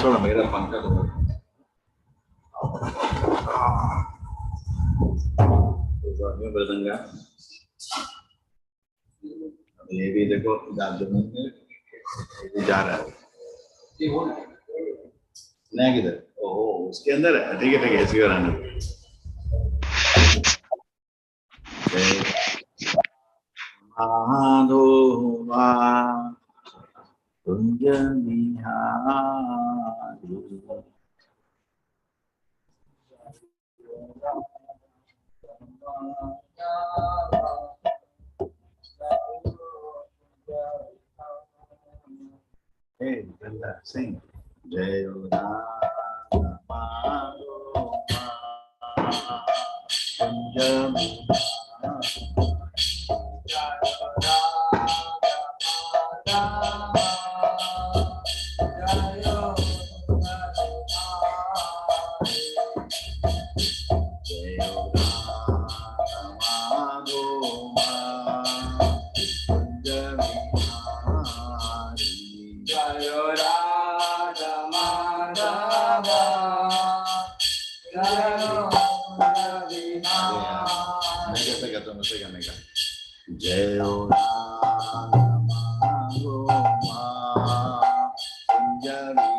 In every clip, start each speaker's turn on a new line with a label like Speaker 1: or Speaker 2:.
Speaker 1: थोड़ा मेरा पंखा दो। ये भी देखो जा रहा है नहीं किधर? ओहो उसके अंदर है। ठीक है ऐसी हो रहना। माधोवा Kunj Bihari Hey, Brenda, sing. Jai Radha Madhova Kunjami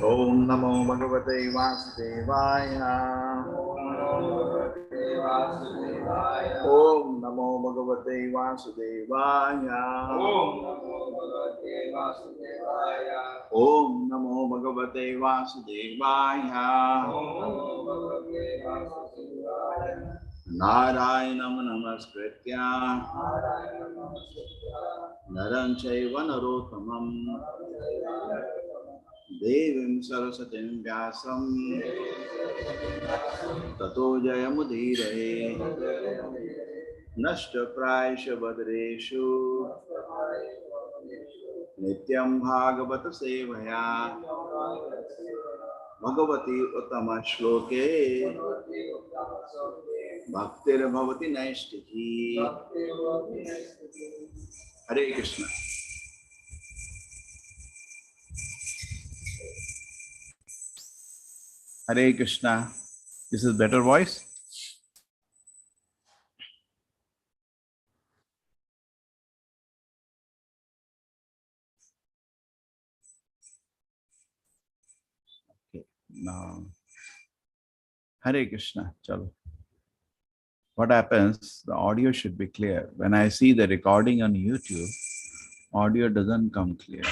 Speaker 1: Om Namo Bhagavate Vasudevaya. Om Namo Bhagavate Vasudevaya. Om Namo Bhagavate Vasudevaya. Narayanam Namaskritya Naram Chaiva Narottamam Devim Sarasatim Vyasam Tato Jayamudire Nashta Praisha Badreshu Nityam Bhagavata Sevaya Bhagavati Uttama Shloke Bhaktir Bhavati Naistiki. Hare Krishna. Hare Krishna. This is better voice? Okay. Now, Hare Krishna. Chalo. What happens? The audio should be clear. When I see the recording on YouTube, audio doesn't come clear.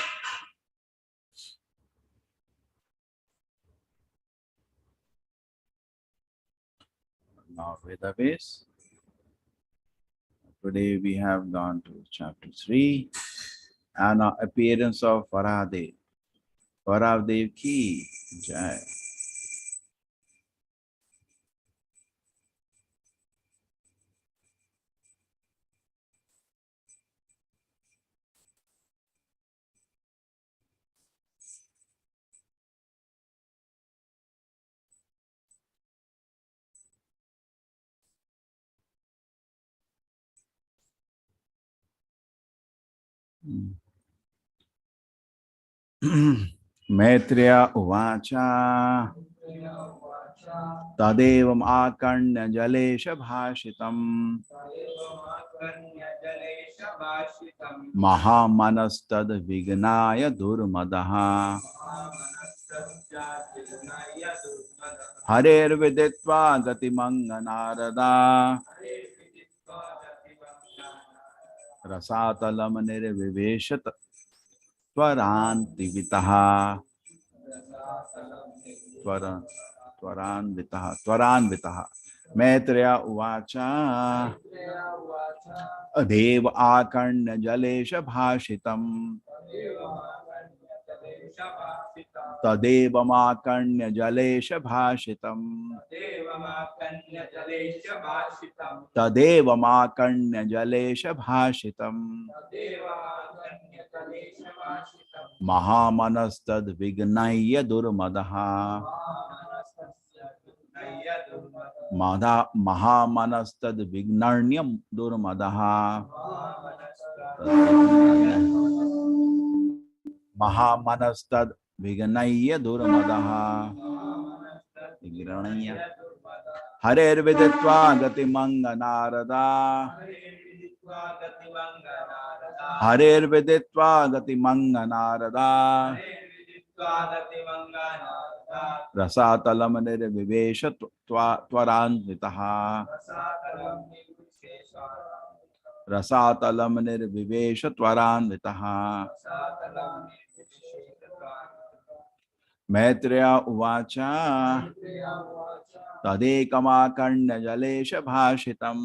Speaker 1: Now, Vedabase. Today we have gone to chapter 3 and appearance of Varahadev. Varahadev ki jai. Maitreya uvacha tadevam akarnya jalesha bhashitam mahamanastad vignaya durmadaha Harer viditva gatimanga narada rasatalam nirviveshat tvarantivitaha tvaranvitaha Maitreya uvacha Dev akarnya jalesha bhashitam Tadeva makanya jalesha bhashitam Tadeva makanya jalesha bhashitam Mahamanastad vignaya durmadaha Mahamanastad vignarnyam durmadaha Mahamanastad vignaya durmadaha Harer viditva gatimanga narada Harer viditva gatimanga narada Rasatalam nirvivesha tvaranvitaha Rasatalam nirvivesha tvaranvitaha Maitreya uvacha Tadekamakarnya jalesha bhashitam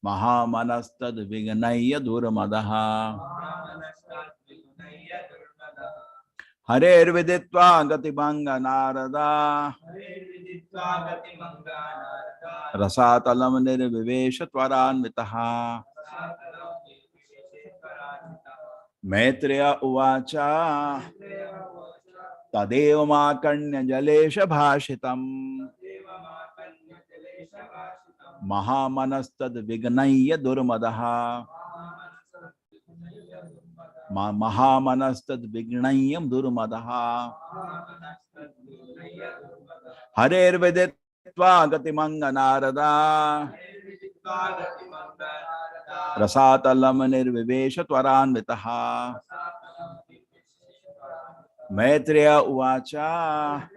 Speaker 1: Mahamanastad vignaya durmadaha Harer viditva gatimanga narada Rasatalam nirvivesha tvaranvitaha Maitreya uvacha Tadeva makanya jalesha bhashitam Mahamanastad vignaya durmadaha Mahamanastad vignayam durmadaha Harer vedetva gatimanga narada Rasatalam nirvivesha tvaranvitaha Maitreya uvacha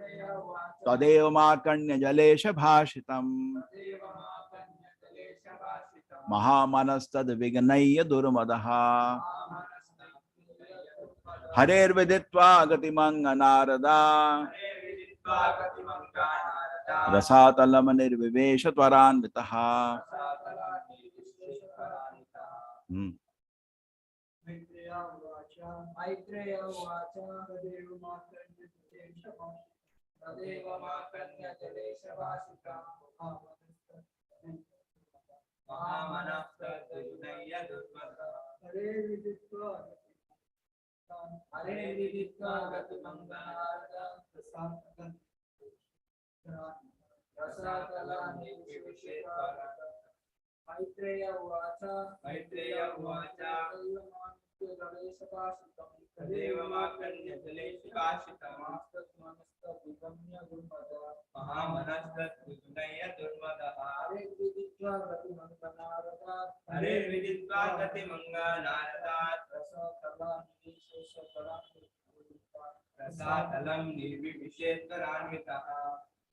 Speaker 1: Tadeva makanya jalesha bhashitam Mahamanastad vignaya durmadaha Harer viditva gatimanga narada Rasatalam nirvivesha tvaranvitaha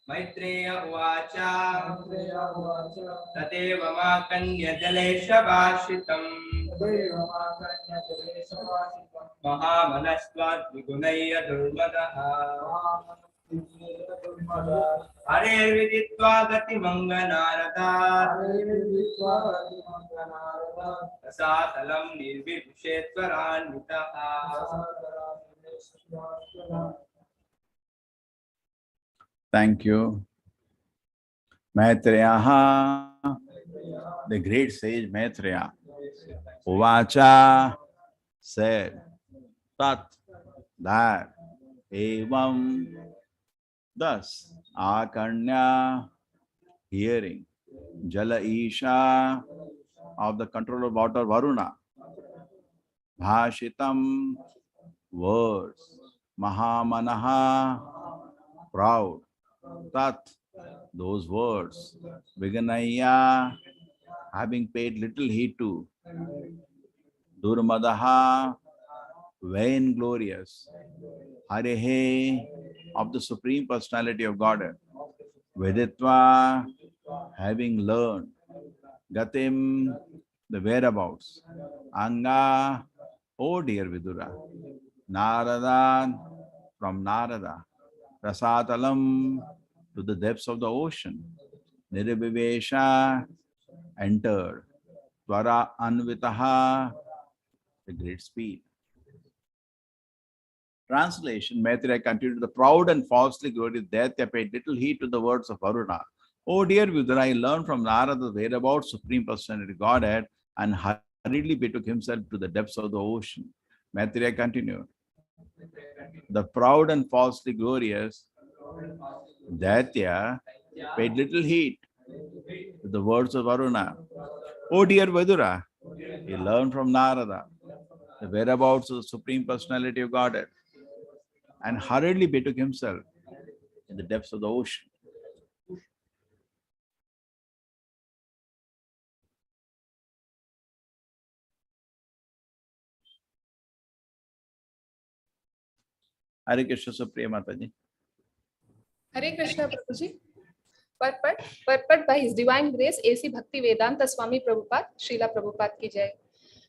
Speaker 1: Maitreya uvacha Tadeva makanya jalesha bhashitam Mahamanastvat vigunaya durmadaha Harer viditva gatimanga narada Rasatalam nirvibhushetvaranvitaha. Thank you. Maitreya, the great sage Maitreya, Uvacha said, Tat, that, Evam, thus, Akarnya, hearing, Jala Isha, of the control of water, Varuna, Bhashitam, words, Mahamanaha, proud, Tat, those words, Viganaya, having paid little heed to, Durmadaha, vainglorious, Harihe, of the Supreme Personality of Godhead, Veditva, having learned, Gatim, the whereabouts, Anga, oh dear Vidura, Naradan, from Narada, Rasatalam, to the depths of the ocean, Nirvivesha, entered, Tvara Anvitaha, the great speed. Translation, Maitreya continued, the proud and falsely glorious Daitya paid little heed to the words of Varuna. Oh dear Vidura, I learned from Narada the whereabouts Supreme Personality Godhead and hurriedly betook himself to the depths of the ocean. Maitreya continued, the proud and falsely glorious Daitya paid little heed to the words of Varuna. Oh dear Vidura, he learned from Narada the whereabouts of the Supreme Personality of Godhead and hurriedly betook himself in the depths of the ocean. Hare Krishna, Supriya Mataji.
Speaker 2: Hare Krishna, Prabhuji. Purport by His Divine Grace, A.C. Bhakti Vedanta Swami Prabhupada, Srila Prabhupada ki jai.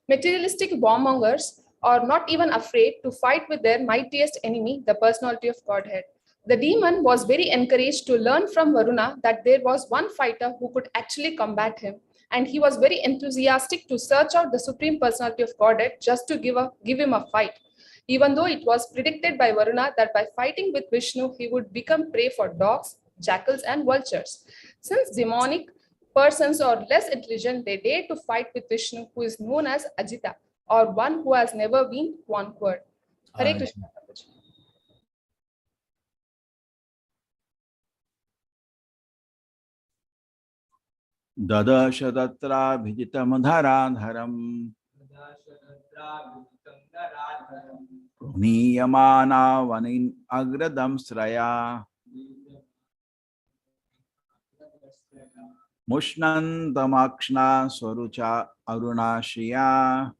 Speaker 2: Materialistic warmongers are not even afraid to fight with their mightiest enemy, the personality of Godhead. The demon was very encouraged to learn from Varuna that there was one fighter who could actually combat him, and he was very enthusiastic to search out the Supreme Personality of Godhead just to give him a fight. Even though it was predicted by Varuna that by fighting with Vishnu, he would become prey for dogs, jackals, and vultures. Since demonic persons are less intelligent, they dare to fight with Vishnu, who is known as Ajita, or one who has never been conquered. Hare Krishna.
Speaker 1: Dadasha Datra Bhijitam Dharadharam Niyamana Vanin Agradam Sraya Mushnan Damakshna Swarucha Arunashiya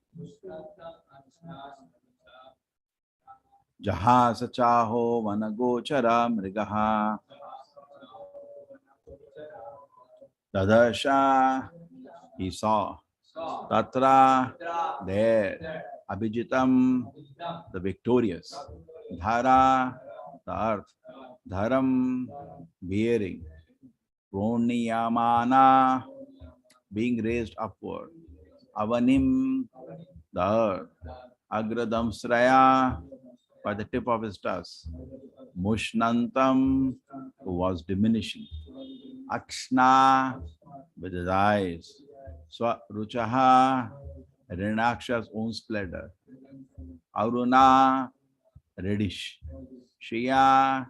Speaker 1: Jahasa Chaho Vanagochara Mrigaha Dadasha, he saw. Tatra, there. Abhijitam, the victorious. Dhara, the earth. Dharam, bearing. Proniyamana, being raised upward. Avanim, the earth. Agradam Sraya, by the tip of his tusk. Mushnantam, who was diminishing. Akshna, with his eyes. Swaruchaha, Rinaksha's own splendor. Aruna, reddish. Shriya,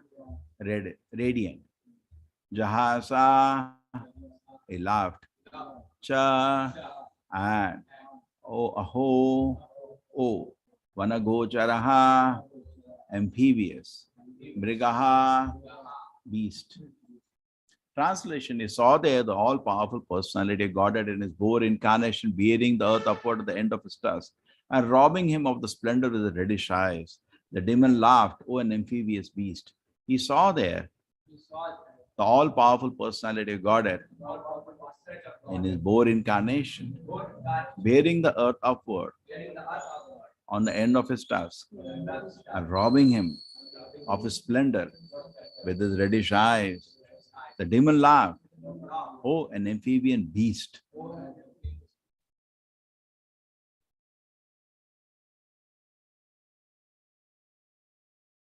Speaker 1: radiant. Jahasa, he laughed. Cha, and. Oh, aho, oh. Vanagocharaha, amphibious. Mrigaha, beast. Translation, he saw there the all-powerful personality of Godhead in his boar incarnation bearing the earth upward at the end of his tusk and robbing him of the splendor with the reddish eyes. The demon laughed, oh, an amphibious beast. He saw there the all-powerful personality of Godhead in his boar incarnation bearing the earth upward on the end of his tusk and robbing him of his splendor with his reddish eyes. The demon laughed, oh, an amphibian beast.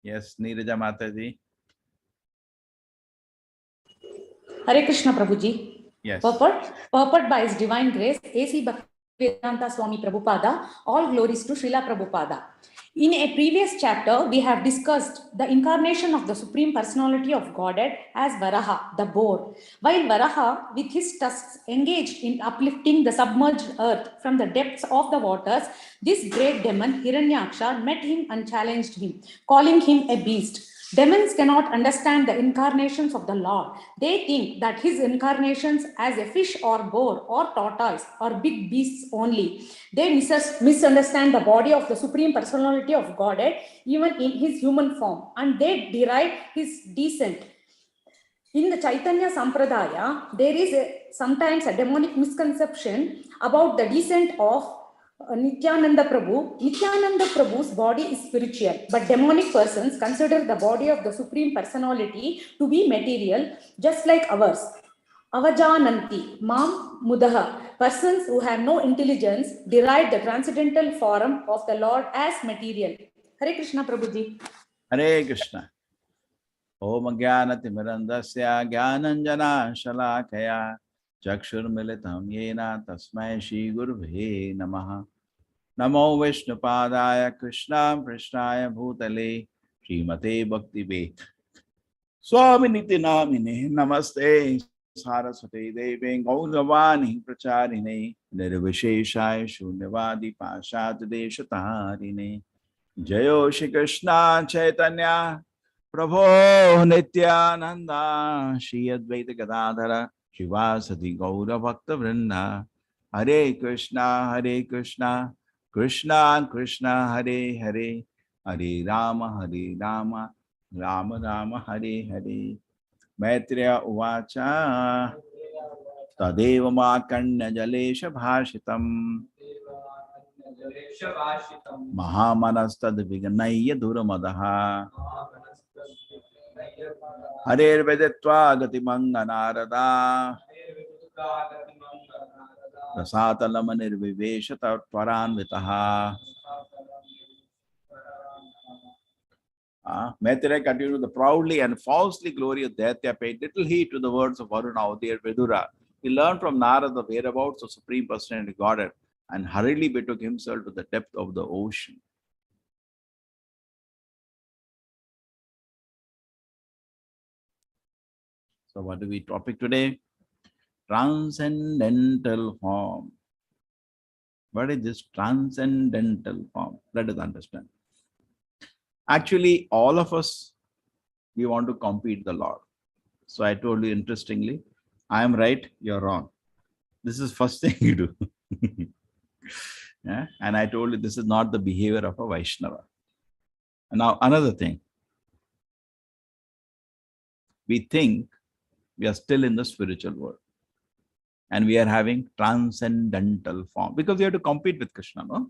Speaker 1: Yes, Neeraja Mataji.
Speaker 3: Hare Krishna Prabhuji.
Speaker 1: Yes.
Speaker 3: Purport by His Divine Grace, A.C. Bhakti Vedanta Swami Prabhupada, all glories to Srila Prabhupada. In a previous chapter, we have discussed the incarnation of the Supreme Personality of Godhead as Varaha, the boar. While Varaha, with his tusks, engaged in uplifting the submerged earth from the depths of the waters, this great demon, Hiranyaksha, met him and challenged him, calling him a beast. Demons cannot understand the incarnations of the Lord. They think that his incarnations as a fish or boar or tortoise or big beasts only. They misunderstand the body of the Supreme Personality of Godhead even in his human form, and they deride his descent. In the Chaitanya Sampradaya, there is sometimes a demonic misconception about the descent of Nityananda Prabhu. Nityananda Prabhu's body is spiritual, but demonic persons consider the body of the Supreme Personality to be material, just like ours. Avajananti, Mam Mudaha. Persons who have no intelligence deride the transcendental form of the Lord as material. Hare Krishna Prabhuji.
Speaker 1: Hare Krishna. Om Jnanatimirandasya Jnananjana Shalakaya Chakshurmilitam Yena Tasmai Shri Gurubhe Namaha. Namo Vishnupadaya Krishna Prishnaya Bhutale Srimate Bhakti Ved Swaminiti Namine Namaste Saraswati Devi Gauravani Pracharine Nirvisheshaya Shunyavadi Pashat Deshatarine Jayo Shri Krishna Chaitanya Prabho Nityananda Shri Advaita Gadadhara Shivasati Gaura Bhakta Vrinda Hare Krishna Krishna Krishna Hare Hare Hare Rama Rama Rama Hare Hare Maitreya Uvacha Tadeva Makanya Jalesha Bhashitam Mahamanastad Viganaya Duramadaha Hare Vedetva Gatimanga Narada Rasatalam Nirviveshata Twaranvitaha. Maitreya continued, the proudly and falsely glorious Daitya paid little heed to the words of Varuna, Odia, Vidura. He learned from Narada the whereabouts of Supreme Personality Godhead and hurriedly betook himself to the depth of the ocean. So what do we topic today? Transcendental form. What is this transcendental form? Let us understand. Actually, all of us, we want to compete the Lord. So I told you interestingly, I am right, you're wrong. This is first thing you do. Yeah? And I told you this is not the behavior of a Vaishnava. And now another thing. We think we are still in the spiritual world. And we are having transcendental form. Because we have to compete with Krishna, no?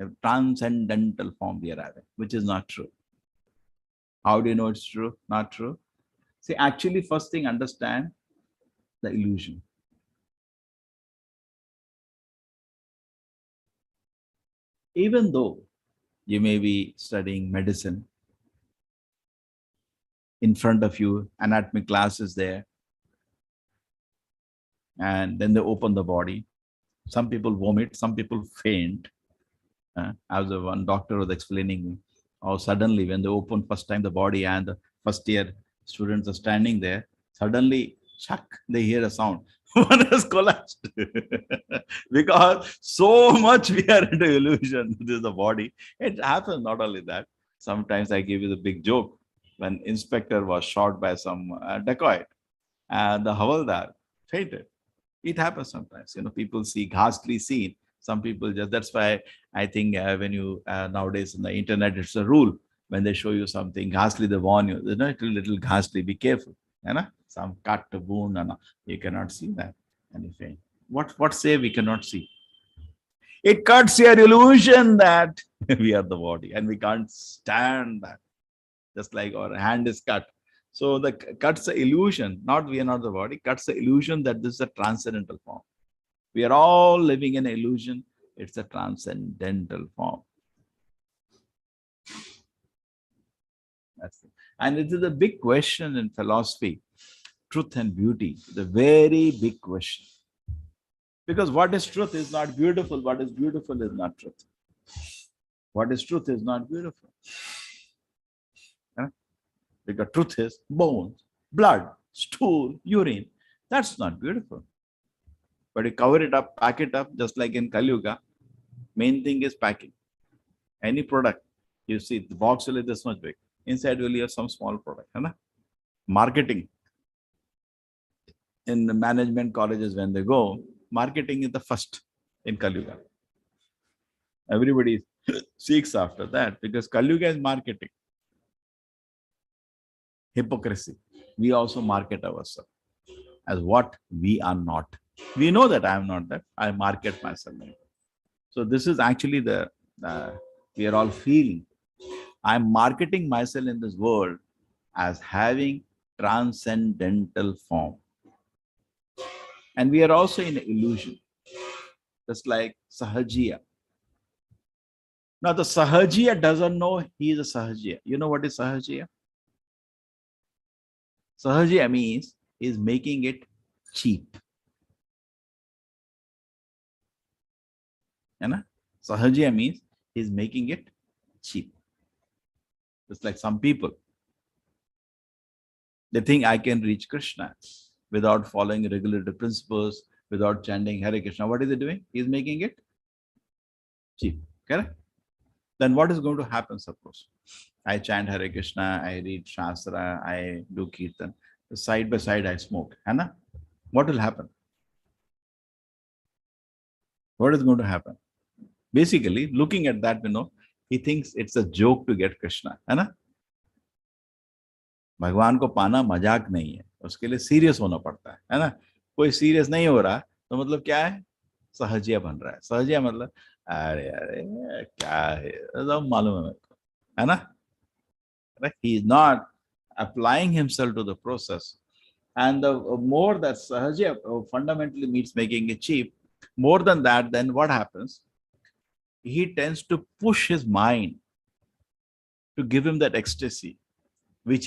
Speaker 1: A transcendental form we are having, which is not true. How do you know it's true? Not true? See, actually, first thing, understand the illusion. Even though you may be studying medicine, in front of you, anatomy class is there, and then they open the body. Some people vomit, some people faint. As one doctor was explaining me, or suddenly when they open first time the body and the first year students are standing there, suddenly, chuck, they hear a sound. One has collapsed. Because so much we are into illusion. This is the body. It happens not only that. Sometimes I give you the big joke. When inspector was shot by some dacoit, and the Havaldar fainted. It happens sometimes. People see ghastly scene. Some people just, that's why I think when you, nowadays in the internet, it's a rule. When they show you something ghastly, they warn you, little ghastly, be careful. Some cut, wound, you cannot see that. Anything. What say we cannot see? It cuts your illusion that we are the body and we can't stand that. Just like our hand is cut. So the cuts the illusion, not we are not the body, cuts the illusion that this is a transcendental form. We are all living in an illusion. It's a transcendental form. That's it. And it is a big question in philosophy, truth and beauty, the very big question. Because what is truth is not beautiful. What is beautiful is not truth. What is truth is not beautiful. Because truth is bones, blood, stool, urine. That's not beautiful. But you cover it up, pack it up, just like in Kali Yuga. Main thing is packing. Any product, You see, the box will be this much big. Inside will have some small product. Hai na? Marketing. In the management colleges, when they go, marketing is the first in Kali Yuga. Everybody seeks after that because Kali Yuga is marketing. Hypocrisy. We also market ourselves as what we are not. We know that I am not that. I market myself. So this is actually the we are all feeling. I am marketing myself in this world as having transcendental form. And we are also in illusion. Just like Sahajiya. Now the Sahajiya doesn't know he is a Sahajiya. You know what is Sahajiya? Sahajiya means he is making it cheap. Sahajiya means he is making it cheap. Just like some people. They think I can reach Krishna without following regulatory principles, without chanting Hare Krishna. What is he doing? He is making it cheap. Correct? Then what is going to happen, suppose? I chant Hare Krishna, I read Shastra, I do Kirtan. Side by side, I smoke. Anna? What will happen? What is going to happen? Basically, looking at that, he thinks it's a joke to get Krishna. Anna? भगवान को पाना मजाक नहीं है, उसके लिए serious होना पड़ता है ना? कोई सीरियस नहीं हो रहा तो मतलब क्या है? सहजिया बन रहा है. सहजिया मतलब अरे अरे क्या है, सब मालूम है मेरे को, है ना? He is not applying himself to the process. And the more that Sahajiya fundamentally means making it cheap, more than that, then what happens? He tends to push his mind to give him that ecstasy, which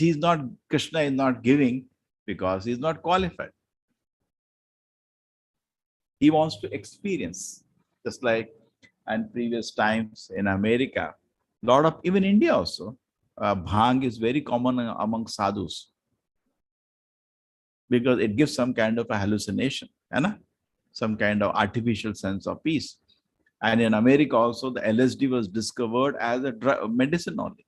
Speaker 1: Krishna is not giving because he is not qualified. He wants to experience, just like in previous times in America, even India also, bhang is very common among sadhus because it gives some kind of a hallucination, some kind of artificial sense of peace. And in America also, the LSD was discovered as a medicine only.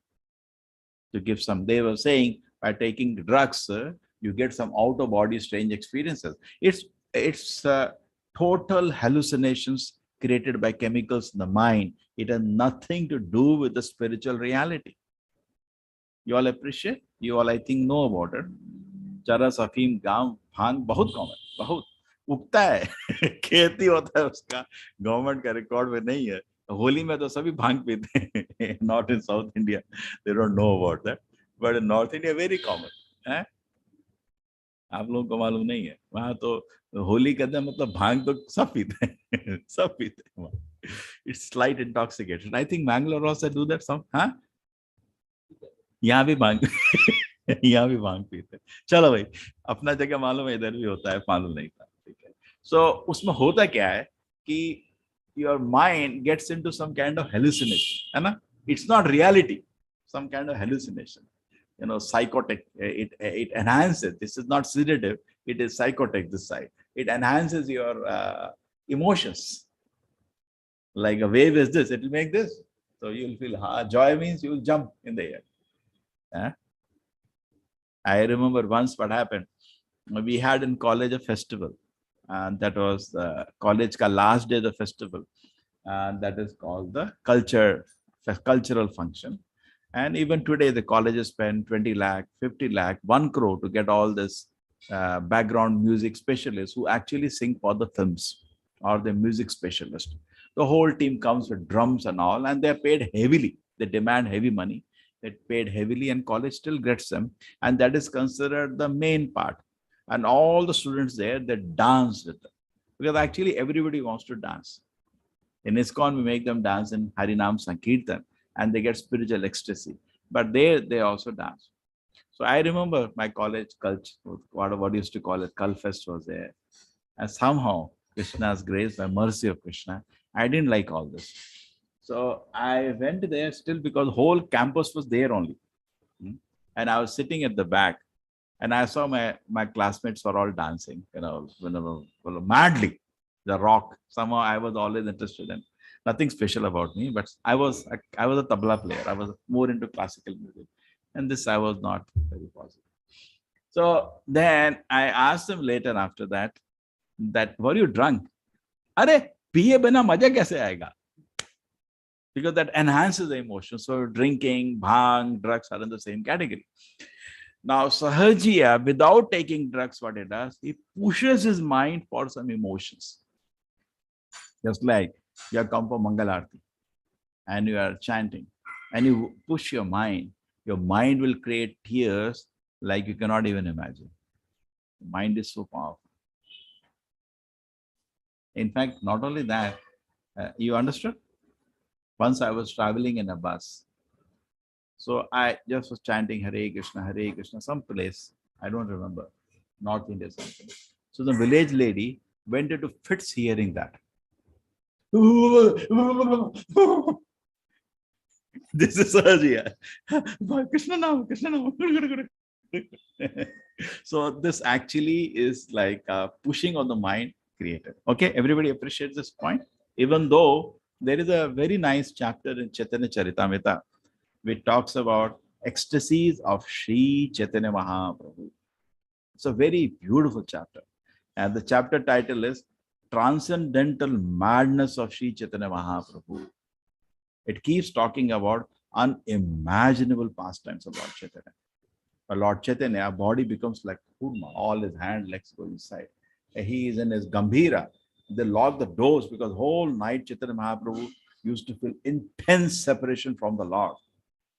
Speaker 1: To give some, they were saying by taking drugs, you get some out-of-body strange experiences. It's total hallucinations created by chemicals in the mind. It has nothing to do with the spiritual reality. You all appreciate? You all, I think, know about it. Charas, afim, gaam, bhang, bahut common, bahut. उगता है, खेती होता है उसका, government का record में नहीं है. होली में तो सभी भांग पीते हैं. Not in South India, they don't know about that, but in North India very common है. आप लोगों को मालूम नहीं है, वहां तो होली कहते हैं मतलब भांग तो सब पीते हैं, सब पीते हैं. It's slight intoxication. I think Bangalore also do that some, हाँ? यहाँ भी भांग यहाँ भी भांग पीते हैं. चलो भाई, अपना जगह मालूम है, इधर भी होता है, मालूम नहीं था. ठीक है. So उसमें होता क्या है कि your mind gets into some kind of hallucination, है ना? It's not reality, some kind of hallucination. Psychotic. It enhances. This is not sedative. It is psychotic. This side. It enhances your emotions. Like a wave is this. It will make this. So you will feel joy means you will jump in the air. I remember once what happened. We had in college a festival, and that was college ka last day of the festival, and that is called the cultural function. And even today, the colleges spend 20 lakh, 50 lakh, 1 crore to get all this background music specialists who actually sing for the films, or the music specialist. The whole team comes with drums and all, and they're paid heavily. They demand heavy money. They're paid heavily, and college still gets them. And that is considered the main part. And all the students there, they dance with them. Because actually everybody wants to dance. In ISKCON, we make them dance in Harinam Sankirtan, and they get spiritual ecstasy. But there, they also dance. So I remember my college culture, what used to call it, Culfest was there. And somehow, Krishna's grace, by mercy of Krishna, I didn't like all this. So I went there still because the whole campus was there only. And I was sitting at the back, and I saw my classmates were all dancing, madly, the rock. Somehow I was always interested in. Nothing special about me, but I was a tabla player. I was more into classical music, and this I was not very positive. So then I asked him later after that, were you drunk? Are piye bina maja kaise aayega? Because that enhances the emotion. So drinking, bhang, drugs are in the same category. Now, Sahajiya, without taking drugs, what it does, it pushes his mind for some emotions. Just like you have come for Mangal Aarti and you are chanting and you push your mind will create tears like you cannot even imagine. The mind is so powerful. In fact, not only that, you understood? Once I was traveling in a bus. So I just was chanting Hare Krishna, some place, I don't remember, North India something. So the village lady went into fits hearing that. This is Sahajiya. Krishna now, Krishna now. So this actually is like pushing on the mind created. Okay, everybody appreciates this point? Even though there is a very nice chapter in Chaitanya Charitamrita which talks about ecstasies of Sri Chaitanya Mahaprabhu. It's a very beautiful chapter. And the chapter title is Transcendental Madness of Sri Chaitanya Mahaprabhu. It keeps talking about unimaginable pastimes of Lord Chaitanya. But Lord Chaitanya, our body becomes like kurma, all his hand, legs go inside. He is in his Gambhira. They lock the doors because whole night Chaitanya Mahaprabhu used to feel intense separation from the Lord.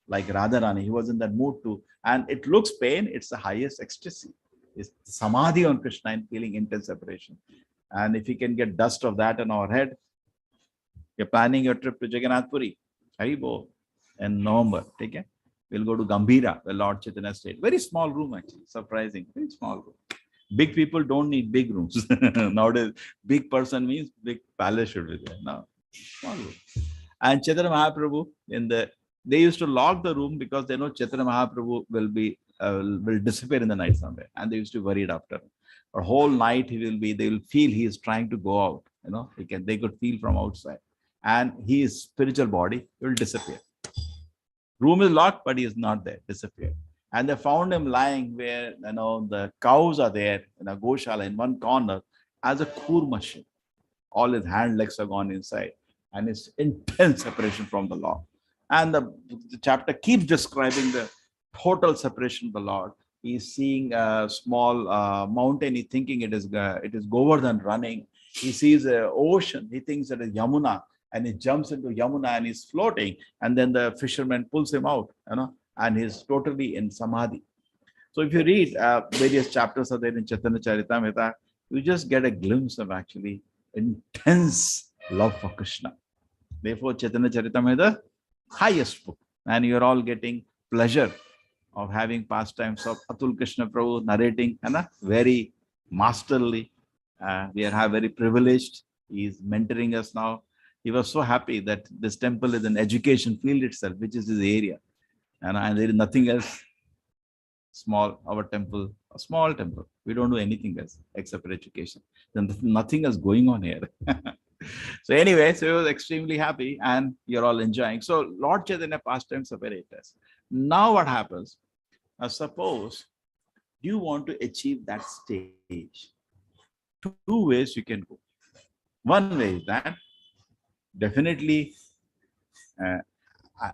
Speaker 1: Like Radharani, he was in that mood too. And it looks pain, it's the highest ecstasy. It's samadhi on Krishna and feeling intense separation. And if you can get dust of that on our head, you're planning your trip to Jagannath Puri, Haribo, in November. Take it. We'll go to Gambhira, where Lord Chaitanya stayed. Very small room, actually. Surprising. Very small room. Big people don't need big rooms. Nowadays, big person means big palace should be there. No, small room. And Chaitanya Mahaprabhu, they used to lock the room because they know Chaitanya Mahaprabhu will disappear in the night somewhere, and they used to worry it after. A whole night they will feel he is trying to go out. They could feel from outside, and his spiritual body will disappear. Room is locked, but he is not there, disappeared. And they found him lying where the cows are there in a goshala in one corner as a kur machine. All his hand legs are gone inside, and it's intense separation from the Lord. And the chapter keeps describing the total separation of the Lord. He's seeing a small mountain. He's thinking it is Govardhan running. He sees an ocean. He thinks it is Yamuna, and he jumps into Yamuna and he's floating. And then the fisherman pulls him out, and he's totally in samadhi. So if you read various chapters are there in Chaitanya Charitamrita, you just get a glimpse of actually intense love for Krishna. Therefore, Chaitanya Charitamrita, highest book, and you're all getting pleasure of having pastimes of Atul Krishna Prabhu narrating, very masterly. We are very privileged. He is mentoring us now. He was so happy that this temple is an education field itself, which is his area, and there is nothing else. Our temple, a small temple. We don't do anything else except for education. Then nothing else going on here. So anyway, so he was extremely happy, and you're all enjoying. So Lord Chaitanya pastimes are very interesting. Now what happens? Suppose you want to achieve that stage. Two ways you can go. One way is that definitely,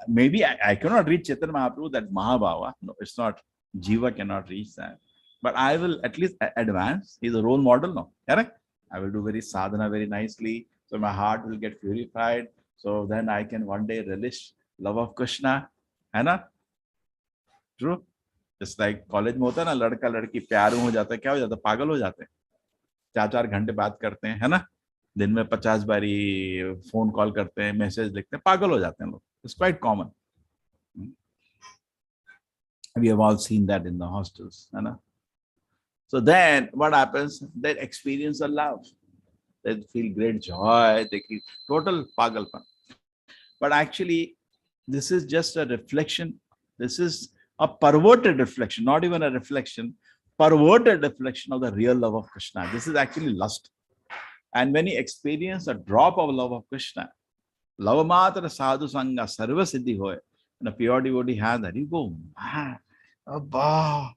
Speaker 1: maybe I cannot reach Chaitanya Mahaprabhu, that Mahabhava. No, it's not. Jiva cannot reach that. But I will at least advance. He's a role model now. Correct? I will do very sadhana very nicely. So my heart will get purified. So then I can one day relish love of Krishna. True? Just like college में होता है ना, लड़का लड़की प्यार हो जाता है, क्या हो जाता है, पागल हो जाते हैं, 4-4 घंटे बात करते हैं, है ना, दिन में 50 बारी फोन कॉल करते हैं, मैसेज लिखते हैं, पागल हो जाते हैं लोग. It's quite common. We have all seen that in the hostels, है ना. So then what happens? They experience a love. They feel great joy. They feel total pagalpan. But actually, this is just a reflection. This is a perverted reflection, not even a reflection, perverted reflection of the real love of Krishna. This is actually lust. And when you experience a drop of love of Krishna, Lavamatra sadhu sangha sarva siddhi hoy. And a pure devotee has that. You go, man, abba,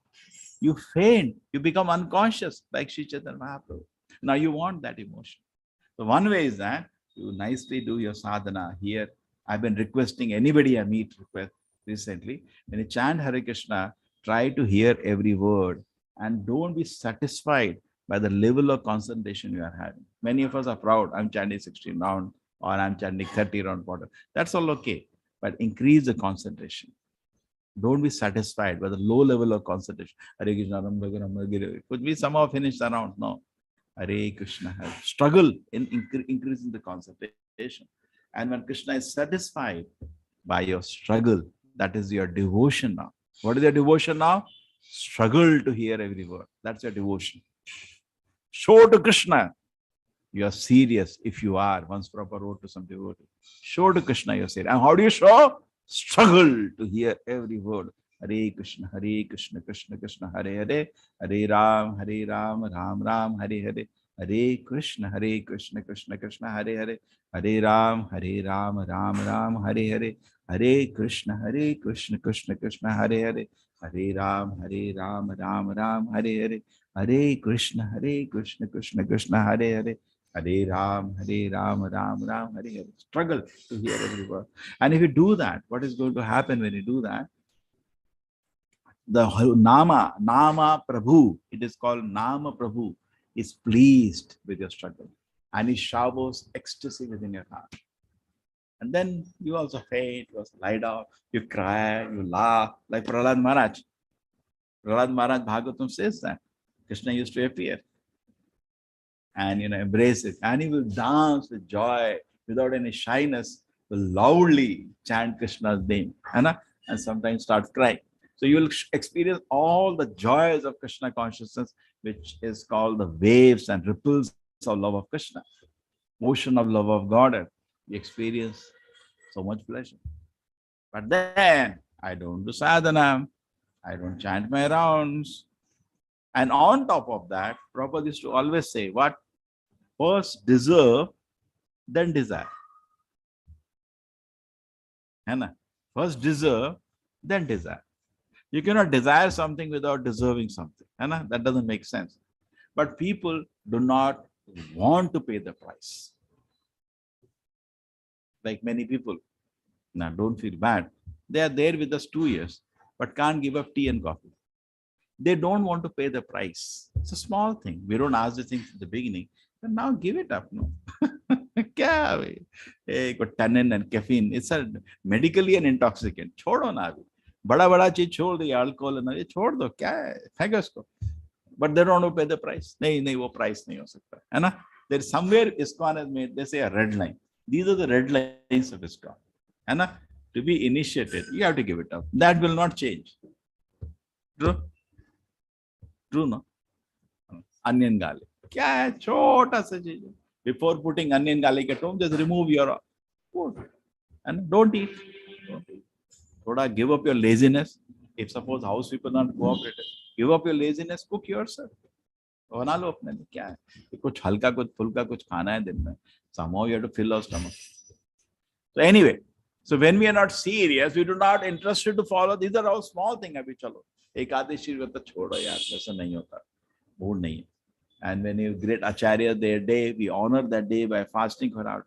Speaker 1: you faint, you become unconscious, like Sri Chaitanya Mahaprabhu. Now you want that emotion. So one way is that you nicely do your sadhana here. I've been requesting anybody I meet request recently. When you chant Hare Krishna, try to hear every word and don't be satisfied by the level of concentration you are having. Many of us are proud. I'm chanting 16 rounds or I'm chanting 30 round water. That's all okay. But increase the concentration. Don't be satisfied by the low level of concentration. Hare Krishna, Ram Bhagavatam, Ram Bhagavatam. Could be somehow finish the round. No. Hare Krishna. Struggle in increasing the concentration. And when Krishna is satisfied by your struggle, that is your devotion now. What is your devotion now? Struggle to hear every word. That's your devotion. Show to Krishna you are serious. If you are, once Prabhupada wrote to some devotee, show to Krishna you are serious. And how do you show? Struggle to hear every word. Hare Krishna, Krishna Krishna, Hare Hare, Hare Ram, Ram Ram, Hare Hare, Hare Krishna, Krishna Krishna, Hare Hare, Hare Ram, Ram Ram, Hare Hare, Hare Krishna, Krishna Krishna, Hare Hare, Hare Ram, Ram Ram, Hare Hare, Hare Krishna, Krishna Krishna, Hare Hare, Hare Ram, Ram Ram, Hare Hare. Struggle to hear every word. And if you do that, what is going to happen when you do that? The Nama Prabhu, it is called Nama Prabhu, is pleased with your struggle. And he showers ecstasy within your heart. And then you also faint, you also lie down, you cry, you laugh, like Prahlad Maharaj. Prahlad Maharaj Bhagavatam says that Krishna used to appear and embrace it. And he will dance with joy, without any shyness, will loudly chant Krishna's name. And sometimes start crying. So you will experience all the joys of Krishna consciousness, which is called the waves and ripples of love of Krishna, ocean of love of God. You experience so much pleasure. But then I don't do sadhana, I don't chant my rounds. And on top of that, Prabhupada used to always say, what? First deserve, then desire. First deserve, then desire. You cannot desire something without deserving something. That doesn't make sense. But people do not want to pay the price. Like many people. Now, don't feel bad. They are there with us 2 years, but can't give up tea and coffee. They don't want to pay the price. It's a small thing. We don't ask the things at the beginning, but now give it up. No. Tannin and caffeine. It's a medically an intoxicant. Chodo na. बड़ा चीज छोड़ दो, alcohol ये छोड़ दो, क्या है, फेंको इसको. But they don't want to pay the price. नहीं वो price नहीं हो सकता, है ना. There is somewhere ISKCON has made, they say, a red line. These are the red lines of ISKCON, है ना. To be initiated, you have to give it up. That will not change. True? True, no? Onion garlic. क्या है, छोटा सा चीज. Before putting onion garlic at home, just remove your food and don't eat. Thoda give up your laziness. If suppose house people not cooperative, give up your laziness, cook yourself. बना लो अपने लिए, क्या है, कुछ हल्का कुछ फुल्का कुछ खाना है दिन में. Somehow you have to fill our stomach. So anyway, so when we are not serious, we do not interested to follow. These are all small things. अभी चलो एकादशी व्रत छोड़ो यार, ऐसा नहीं होता, मूड नहीं है. And when you great acharya their day, we honor that day by fasting for our.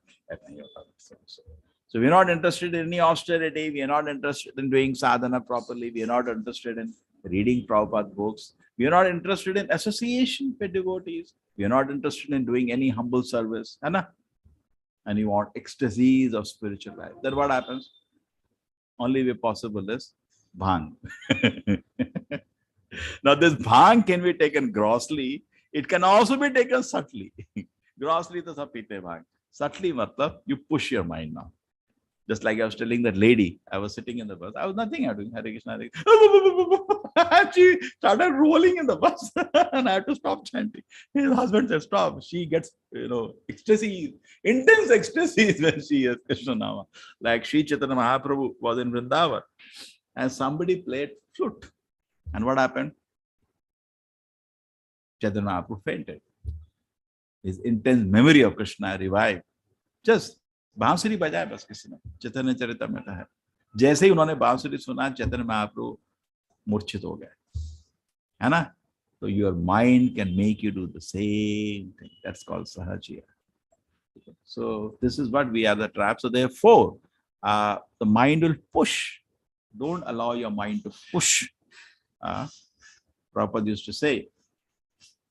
Speaker 1: So we are not interested in any austerity. We are not interested in doing sadhana properly. We are not interested in reading Prabhupada books. We are not interested in association with devotees. We are not interested in doing any humble service. And you want ecstasies of spiritual life. Then what happens? Only way possible is bhang. Now this bhang can be taken grossly. It can also be taken subtly. Grossly to sab peete bhang. Subtly matlab you push your mind now. Just like I was telling that lady, I was sitting in the bus. I was nothing. I was doing Hare Krishna, Hare Krishna. She started rolling in the bus and I had to stop chanting. His husband said, stop. She gets, ecstasy, intense ecstasy when she hears Krishna Nama. Like Sri Chaitanya Mahaprabhu was in Vrindavan and somebody played flute. And what happened? Chaitanya Mahaprabhu fainted. His intense memory of Krishna revived. Just बांसुरी बजाए बस किसी ने, चैतन्य चरितमृत है, जैसे ही उन्होंने बांसुरी सुना चैतन्य महाप्रभु मूर्छित हो गए, है ना? So your mind can make you do the same thing. That's called sahajiya. So this is what we are, the trap. So therefore, the mind will push. Don't allow your mind to push. Prabhupada used to say,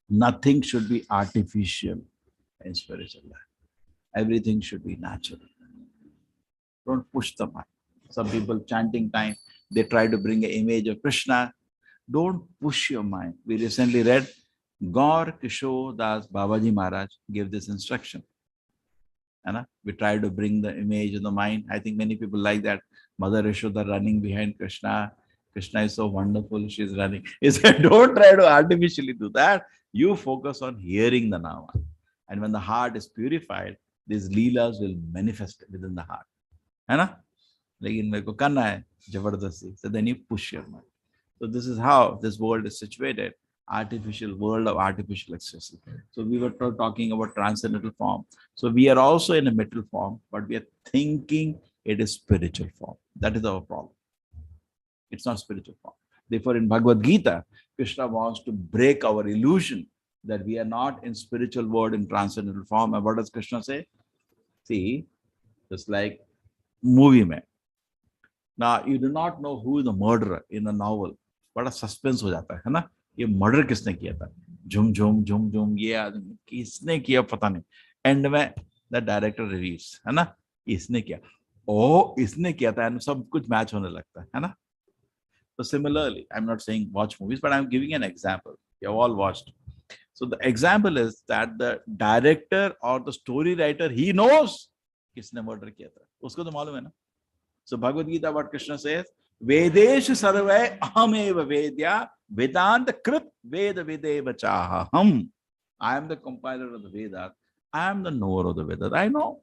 Speaker 1: nothing should be artificial in spiritual life. Everything should be natural. Don't push the mind. Some people chanting time, they try to bring an image of Krishna. Don't push your mind. We recently read Gaur Kishore Das Babaji Maharaj gave this instruction. We try to bring the image in the mind. I think many people like that. Mother Yashoda running behind Krishna. Krishna is so wonderful, she's running. He said, don't try to artificially do that. You focus on hearing the Nama. And when the heart is purified, these leelas will manifest within the heart. है ना? लेकिन मेरे को करना है जबरदस्ती. So then you push your mind. So this is how this world is situated. Artificial world of artificial existence. So we were talking about transcendental form. So we are also in a material form, but we are thinking it is spiritual form. That is our problem. It's not spiritual form. Therefore, in Bhagavad Gita, Krishna wants to break our illusion that we are not in spiritual world in transcendental form. And what does Krishna say? See, just like movie mein. Now, you do not know who is the murderer in a novel. But a suspense हो जाता है ना? ये murder किसने किया था? झुम झुम झुम झुम ये आदमी किसने किया पता नहीं. एंड में द डायरेक्टर रिवील्स, है ना, इसने किया. ओ इसने किया था, एंड सब कुछ मैच होने लगता है ना? So similarly, I'm not saying watch movies, but I'm giving an example. You have all watched. So the example is that the director or the story writer, he knows किसने murder किया था. उसको तो मालूम है ना? So Bhagavad Gita, what Krishna says, Vedesh sarve ahameva vedya vedanta krit veda videva chaham. I am the compiler of the Vedas. I am the knower of the Vedas. I know.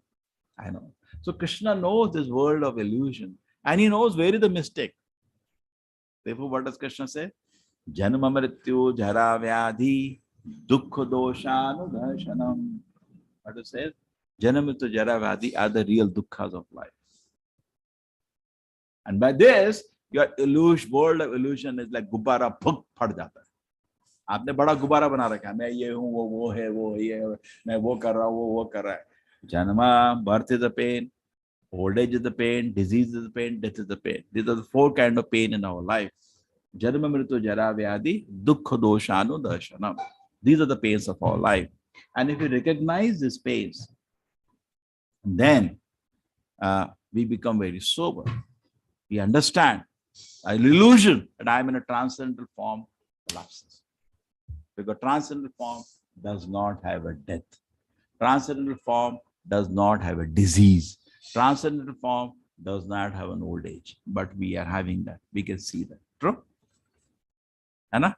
Speaker 1: So Krishna knows this world of illusion and he knows where is the mistake. Therefore, what does Krishna say? Janma mrityu jara vyadhi dukkha doshanudharshanam. What does it say? Janma mrityu jara vyadhi are the real dukkhas of life. And by this, your illusion, world of illusion is like गुब्बारा फुक फट जाता है. आपने बड़ा गुब्बारा बना रखा है, मैं ये हूँ, वो है, वो ये, मैं वो कर रहा हूँ, वो कर रहा है. Janma, birth is the pain, old age is the pain, disease is the pain, death is the pain. These are the four kinds of pain in our life. Janma, mrityu, jara, vyadhi, dukkha, doshanu, darshanam. These are the pains of our life. And if we recognize these pains, then we become very sober. We understand an illusion that I am in a transcendental form collapses. Because transcendental form does not have a death. Transcendental form does not have a disease. Transcendental form does not have an old age. But we are having that. We can see that. True? Anna?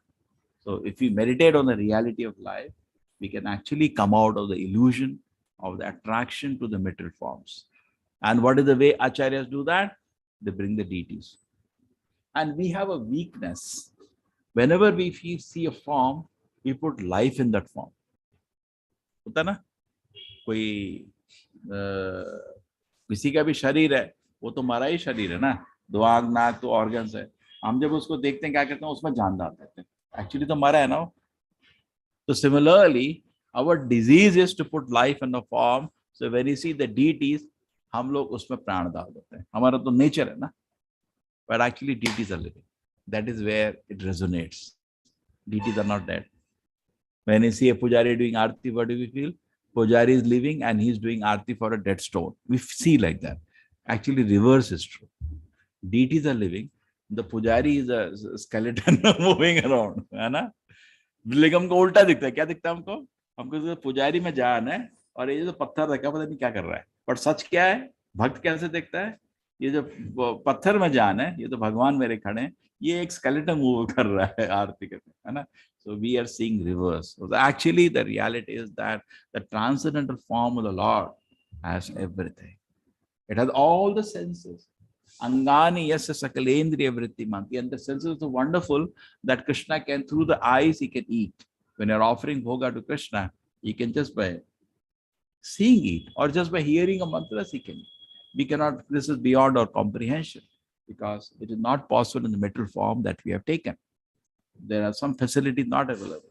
Speaker 1: So if we meditate on the reality of life, we can actually come out of the illusion of the attraction to the material forms. And what is the way acharyas do that? They bring the deities. And we have a weakness. Whenever we see a form, we put life in that form. होता ना? कोई किसी का भी शरीर है, वो तो हमारा ही शरीर है ना, दो आंख नाक तो ऑर्गन्स है. हम जब उसको देखते हैं क्या कहते हैं, उसमें जान डाल देते हैं. एक्चुअली तो हमारा है ना. So similarly, our disease is to put life in the form. So when you see the deities, हम लोग उसमें प्राण डाल देते हैं. हमारा तो नेचर है ना. But actually deities are living. That is where it resonates. Deities are not dead. When you see a pujari doing aarti, what do we feel? Pujari is living and he's doing aarti for a dead stone. We see like that. Actually, reverse is true. Deities are living. The pujari is a skeleton moving around. है ना? लेकिन हमको उल्टा दिखता है. क्या दिखता है हमको? हमको पुजारी में जान है और ये जो पत्थर रखा पता नहीं क्या कर रहा है. पर सच क्या है? भक्त कैसे देखता है? ये जो पत्थर में जान है, ये तो भगवान मेरे खड़े हैं, ये एक स्केलेटन मूव कर रहा है आरती करते, है ना? So we are seeing reverse. So actually the reality is that the transcendental form of the Lord has everything. It has all the senses. Angani yasya sakalendriya vrittimanti. And the senses are so wonderful that Krishna can, through the eyes, he can eat. When you're offering bhoga to Krishna, he can just by seeing it or just by hearing a mantra, we cannot, this is beyond our comprehension because it is not possible in the material form that we have taken. There are some facilities not available.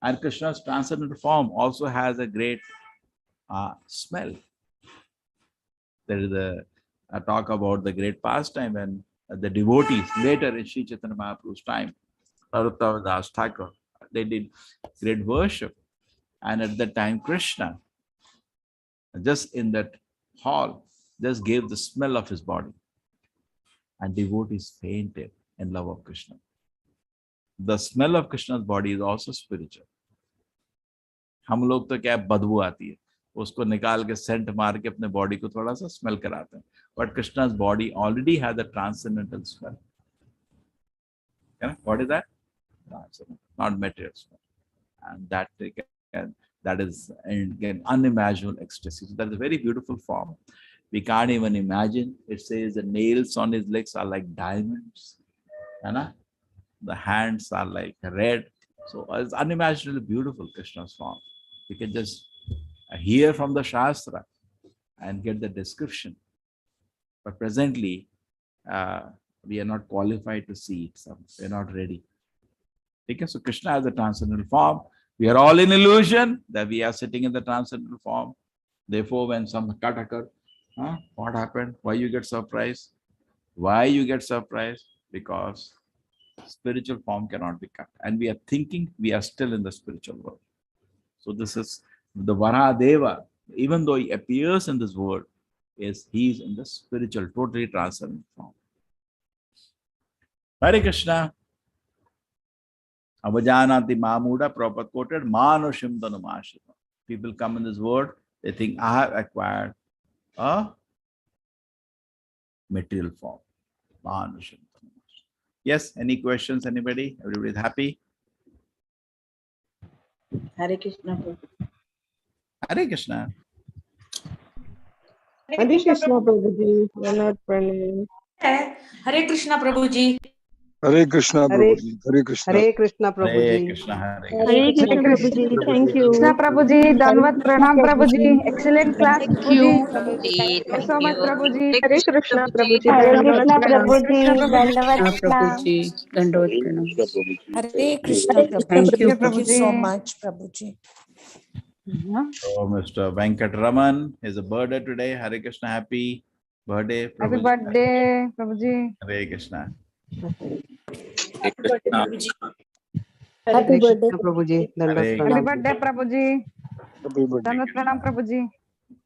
Speaker 1: And Krishna's transcendental form also has a great smell. There is a talk about the great pastime when the devotees later in Sri Chaitanya Mahaprabhu's time, Narottama Das Thakur, they did great worship. And at that time, Krishna, just in that hall, just gave the smell of his body. And devotees fainted in love of Krishna. The smell of Krishna's body is also spiritual. हम लोग तो क्या बदबू आती है, उसको निकाल के सेंट मार के अपने बॉडी को थोड़ा सा स्मेल कराते हैं. But Krishna's body already has a transcendental smell. What is that? Transcendental, not material smell. And that is again unimaginable ecstasy. So that is a very beautiful form. We can't even imagine. It says the nails on his legs are like diamonds. The hands are like red. So it's unimaginably beautiful, Krishna's form. You can just hear from the Shastra and get the description. But presently, we are not qualified to see it. So we are not ready. Okay, so Krishna has a transcendental form. We are all in illusion that we are sitting in the transcendental form. Therefore, when some cut occurs, what happened? Why you get surprised? Why you get surprised? Because spiritual form cannot be cut. And we are thinking we are still in the spiritual world. So this is the Varadeva, even though he appears in this world, he is in the spiritual, totally transcendent form. Hare Krishna. Avajanati Mamuda, Prabhupada quoted, Manushim Tanumashima. People come in this world, they think I have acquired a material form. Manushim Tanumashima. Yes, any questions, anybody? Everybody is happy?
Speaker 4: Hare Krishna.
Speaker 1: Hare Krishna.
Speaker 5: Hare Krishna Prabhuji. Pranam, pranam.
Speaker 3: Hare Krishna Prabhuji.
Speaker 6: Hare Krishna Prabhuji. Hare Krishna.
Speaker 5: Hare Krishna
Speaker 1: Hare
Speaker 5: Prabhuji.
Speaker 1: Krishna. Hare
Speaker 7: Hare
Speaker 1: Krishna.
Speaker 7: Krishna Prabhuji, thank you.
Speaker 5: Krishna Prabhuji, Danvat Pranam Prabhuji. Excellent class
Speaker 4: Thank
Speaker 5: Prabhuji.
Speaker 4: you, Prabhuji.
Speaker 5: Thank you so much Prabhuji.
Speaker 7: Hare Krishna Prabhuji, Hare
Speaker 5: Dandavat
Speaker 7: Krishna
Speaker 5: Pranam.
Speaker 7: Prabhuji, Dandavat
Speaker 8: Krishna
Speaker 7: Pranam.
Speaker 8: Prabhuji, Dandavat Pranam.
Speaker 9: Hare Krishna Prabhuji.
Speaker 8: Thank you.
Speaker 9: Thank you so much, Prabhuji.
Speaker 1: So Mr. Venkataraman, is a birthday today. Hare Krishna, happy birthday.
Speaker 5: Happy
Speaker 1: Prabhuji.
Speaker 5: birthday Prabhuji.
Speaker 1: Hare Krishna.
Speaker 7: Happy birthday.
Speaker 5: Prabhuji. Dandavat
Speaker 1: Hare
Speaker 5: Pranam. Happy birthday Prabhuji.
Speaker 6: Happy birthday.
Speaker 5: Dandavat Pranam Prabhuji.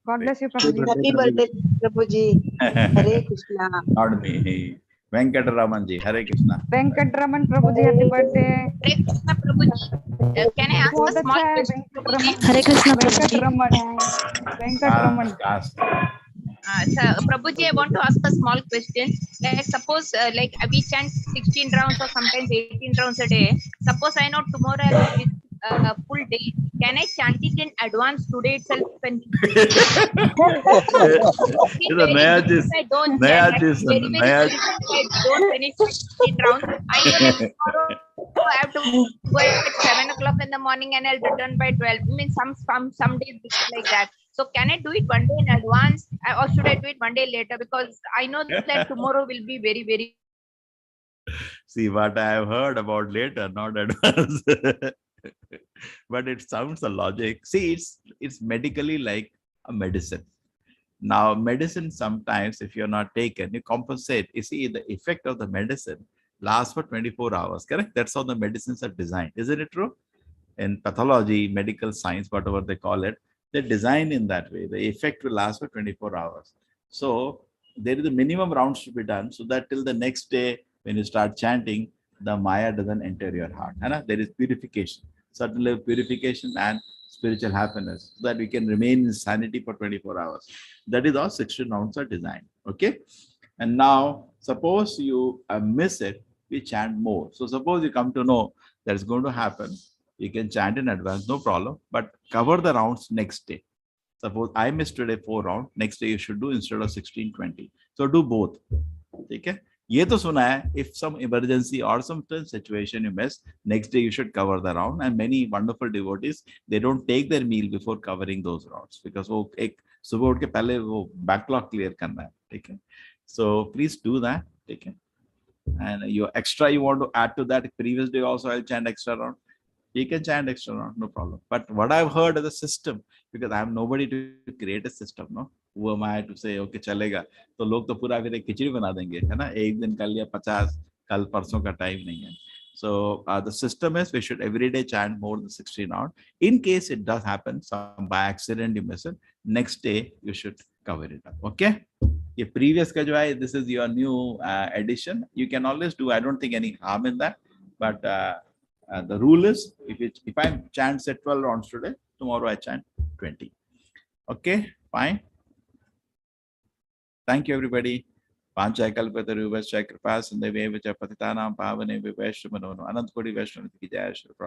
Speaker 5: God bless you Prabhuji.
Speaker 4: Happy birthday, Prabhuji. Hare Krishna.
Speaker 1: Not me. Venkataraman ji. Hare Krishna.
Speaker 5: Venkatraman Prabhuji. Happy birthday.
Speaker 10: Hare Krishna Prabhuji. Can I ask
Speaker 5: बहुत
Speaker 10: a small
Speaker 5: अच्छा है
Speaker 10: question?
Speaker 5: Venkataraman.
Speaker 7: Hare Krishna Prabhuji.
Speaker 5: Venkatraman.
Speaker 1: Ask.
Speaker 10: So, Prabhuji, I want to ask a small question. Like, suppose, we chant 16 rounds or sometimes 18 rounds a day. Suppose I know tomorrow I will visit full day. Can I chant it in advance today itself? And
Speaker 1: नया चीज
Speaker 10: I don't
Speaker 1: नया
Speaker 10: chant.
Speaker 1: चीज
Speaker 10: Very,
Speaker 1: नया
Speaker 10: very I don't finish 16 rounds. I tomorrow I have to go at 7 o'clock in the morning and I'll return by 12. I mean, some days like that. So can I do it one day in advance or should I do it one day later? Because I know that tomorrow will be very, very.
Speaker 1: See what I have heard about later, not advance. But it sounds a logic. See, it's medically like a medicine. Now, medicine sometimes, if you're not taken, you compensate. You see, the effect of the medicine lasts for 24 hours, correct? That's how the medicines are designed. Isn't it true? In pathology, medical science, whatever they call it, they're designed in that way. The effect will last for 24 hours. So there is a minimum rounds to be done so that till the next day, when you start chanting, the Maya doesn't enter your heart. There is purification, certain level of purification and spiritual happiness, so that we can remain in sanity for 24 hours. That is how 16 rounds are designed. Okay. And now, suppose you miss it, we chant more. So suppose you come to know that's going to happen, you can chant in advance, no problem, but cover the rounds next day. Suppose I missed today 4 rounds, next day you should do instead of 16, 20. So do both. Okay. ये तो सुना है, if some emergency or some situation you miss, next day you should cover the round. And many wonderful devotees, they don't take their meal before covering those rounds because वो एक सुबह उठ के पहले वो backlog clear करना है, ठीक है? So please do that, ठीक है? And your extra you want to add to that, previous day also I'll chant extra round. You can chant extra round, no problem. But what I've heard is a system, because I am nobody to create a system, no? Who am I to say, okay, चलेगा? तो लोग तो पूरा फिर एक खिचड़ी बना देंगे, है ना? एक दिन कर लिया 50, कल परसों का टाइम नहीं है. So the system is we should every day chant more than 16 rounds. In case it does happen, some by accident you miss it, next day you should cover it up. Okay? ये previous का जो है, this is your new addition. You can always do. I don't think any harm in that, but the rule is if I chant say 12 rounds today, tomorrow I chant 20. Okay, fine. Thank you, everybody. Panchakalpataruvaschai kripa sindhave vicha patitanam pavane viveshtamano anant kodi vaishnava ki jai Shri Prabhupada.